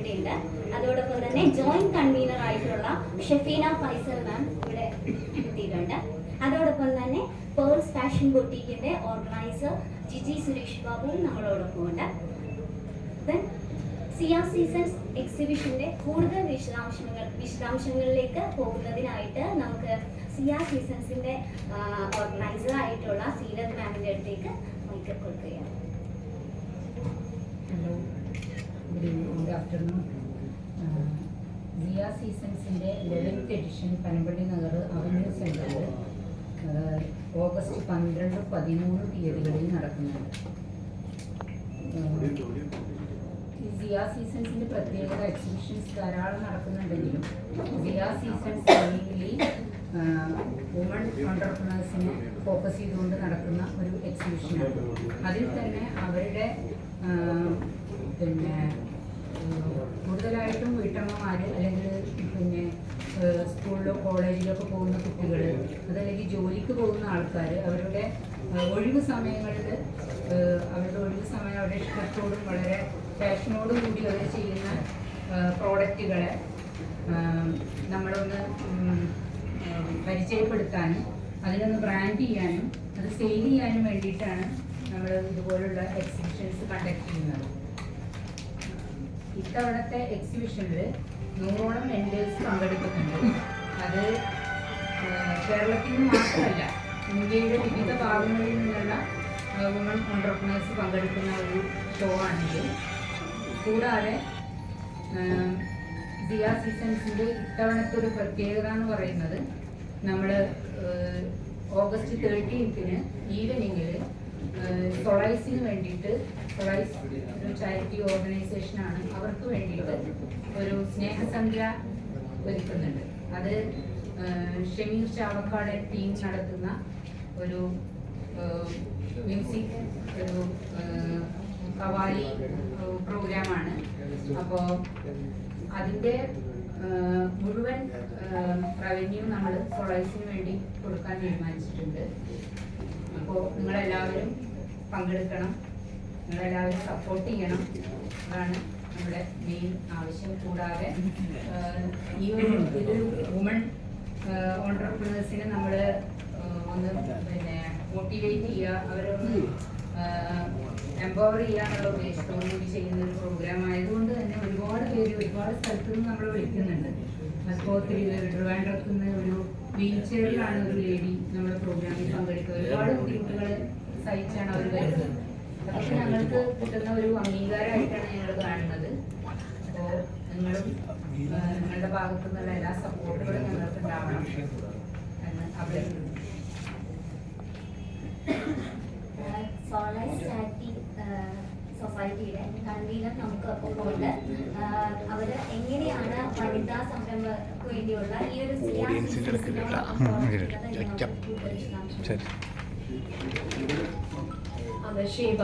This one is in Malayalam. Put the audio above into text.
ഇവിടെയുണ്ട്. അതോടൊപ്പം തന്നെ ജോയിന്റ് കൺവീനർ ആയിട്ടുള്ള ഷെഫീന ഫൈസൽ മാം ഇവിടെ എത്തിയിട്ടുണ്ട്. അതോടൊപ്പം തന്നെ പേൾസ് ഫാഷൻ ബൊട്ടീക്കിന്റെ ഓർഗനൈസർ ജിജി സുരേഷ് ബാബുവും നമ്മളോടൊപ്പം ഉണ്ട്. സിയ സീസൺസ് എക്സിബിഷന്റെ കൂടുതൽ വിശദാംശങ്ങളിലേക്ക് പോകുന്നതിനായിട്ട് നമുക്ക് സിയ സീസൺസിന്റെ ഓർഗനൈസർ ആയിട്ടുള്ള സീരത് മാമിന്റെ അടുത്തേക്ക് മൈക്ക് കൊടുക്കുകയാണ്. Hello, good afternoon. സിയ സീസൺസിന്റെ 11th edition Panampilly Nagar avenue സെന്ററിൽ ഓഗസ്റ്റ് 12, 13 തീയതികളിൽ നടക്കുന്നുണ്ട്. സിയ സീസൺസിന്റെ പ്രത്യേകത എക്സിബിഷൻസ് ധാരാളം നടക്കുന്നുണ്ടെങ്കിലും സിയ സീസൺസ് മെയിൻലി വുമൺ ഓൺടർപ്രണേഴ്സിനെ ഫോക്കസ് ചെയ്തുകൊണ്ട് നടക്കുന്ന ഒരു എക്സിബിഷനാണ്. അതിൽ തന്നെ അവരുടെ പിന്നെ കൂടുതലായിട്ടും വീട്ടമ്മമാർ അല്ലെങ്കിൽ പിന്നെ സ്കൂളിലോ കോളേജിലൊക്കെ പോകുന്ന കുട്ടികൾ, അതല്ലെങ്കിൽ ജോലിക്ക് പോകുന്ന ആൾക്കാർ അവരുടെ ഒഴിവ് സമയങ്ങളിൽ അവരുടെ ഇഷ്ടത്തോടും വളരെ ഫാഷനോടും കൂടി അവർ ചെയ്യുന്ന പ്രോഡക്റ്റുകളെ നമ്മളൊന്ന് പരിചയപ്പെടുത്താനും അതിനൊന്ന് ബ്രാൻഡ് ചെയ്യാനും അത് സെയിൽ ചെയ്യാനും വേണ്ടിയിട്ടാണ് നമ്മൾ ഇതുപോലുള്ള എക്സിബിഷൻസ് കണ്ടക്ട് ചെയ്യുന്നത്. ഇത്തവണത്തെ എക്സിബിഷനിൽ 100ഓളം വെൻഡേഴ്സ് പങ്കെടുക്കുന്നുണ്ട്. അത് കേരളത്തിൽ നിന്ന് മാത്രമല്ല, ഇന്ത്യയുടെ വിവിധ ഭാഗങ്ങളിൽ നിന്നുള്ള വുമൺ ഓൺടർപ്രണേഴ്സ് പങ്കെടുക്കുന്ന ഒരു ഷോ ആണിത്. കൂടാതെ സിയ സീസൺസിൻ്റെ ഇത്തവണത്തെ ഒരു പ്രത്യേകത എന്ന് പറയുന്നത്, നമ്മൾ ഓഗസ്റ്റ് 13 ഈവനിങ്ങിൽ സൊളൈസിന് വേണ്ടിയിട്ട്, സൊളൈസ് ഒരു ചാരിറ്റി ഓർഗനൈസേഷനാണ്, അവർക്ക് വേണ്ടിയിട്ട് ഒരു സ്നേഹസന്ധ്യ ഒരുക്കുന്നുണ്ട്. അത് ഷമീർ ചാവക്കാട് ടീം നടത്തുന്ന ഒരു മ്യൂസിക് ഒരു കവാലി പ്രോഗ്രാമാണ്. അപ്പോൾ അതിൻ്റെ മുഴുവൻ റവന്യൂ നമ്മൾ സൊളൈസിന് വേണ്ടി കൊടുക്കാൻ തീരുമാനിച്ചിട്ടുണ്ട്. അപ്പോൾ നിങ്ങളെല്ലാവരും പങ്കെടുക്കണം, നിങ്ങളെല്ലാവരും സപ്പോർട്ട് ചെയ്യണം. അതാണ് നമ്മുടെ മെയിൻ ആവശ്യം. കൂടാതെ ഈ ഒരു വുമൺ ഓൺടർപ്രണേഴ്സിനെ നമ്മൾ ഒന്ന് പിന്നെ മോട്ടിവേറ്റ് ചെയ്യുക, അവരൊന്ന് എംപവർ ചെയ്യുക എന്നുള്ള ഉദ്ദേശത്തോടു കൂടി ചെയ്യുന്ന ഒരു പ്രോഗ്രാം ആയതുകൊണ്ട് തന്നെ ഒരുപാട് പേര് ഒരുപാട് സ്ഥലത്തു നിന്ന് നമ്മൾ വിളിക്കുന്നുണ്ട്. അപ്പോൾ ട്രിവാൻഡ്രത്ത് നിന്ന് ഒരു വീൽ ചെയറിലാണ് ഒരു ലേഡി നമ്മുടെ പ്രോഗ്രാമിൽ പങ്കെടുക്കുക. ഒരുപാട് ബുദ്ധിമുട്ടുകൾ സഹിച്ചാണ് അവർ വരുന്നത്. അതൊക്കെ ഞങ്ങൾക്ക് കിട്ടുന്ന ഒരു അംഗീകാരമായിട്ടാണ് ഞങ്ങൾ കാണുന്നത്. അപ്പോൾ നിങ്ങളും നിങ്ങളുടെ ഭാഗത്തു നിന്നുള്ള എല്ലാ സപ്പോർട്ടുകളും ഞങ്ങൾക്ക് ഉണ്ടാവണം എന്ന് അഭ്യർത്ഥിക്കുന്നു. സോളൈസ് ചാരിറ്റി സൊസൈറ്റിയുടെ കൺവീനർ നമുക്ക് ഒപ്പം ഉണ്ട്. അവർ എങ്ങനെയാണ് വനിതാ സംരംഭങ്ങൾക്ക് വേണ്ടിയുള്ള ഈ ഒരു ഷേബ